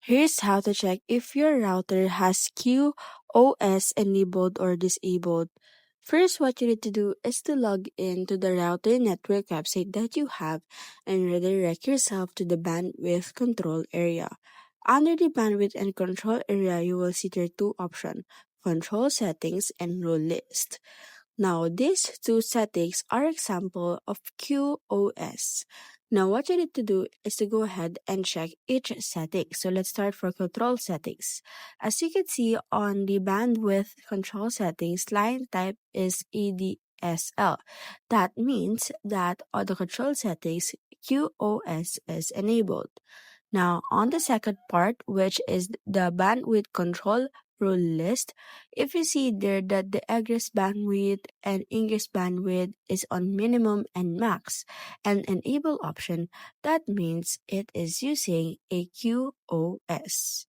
Here's how to check if your router has QoS enabled or disabled. First, what you need to do is to log in to the router network website that you have and redirect yourself to the bandwidth control area. Under the bandwidth and control area, you will see there are two options: control settings and rule list. Now, these two settings are example of QoS. Now, what you need to do is to go ahead and check each setting. So let's start for control settings. As you can see on the bandwidth control settings, line type is ADSL. That means that on the control settings, QoS is enabled. Now, on the second part, which is the bandwidth control rule list, if you see there that the egress bandwidth and ingress bandwidth is on minimum and max, and enable option, that means it is using a QoS.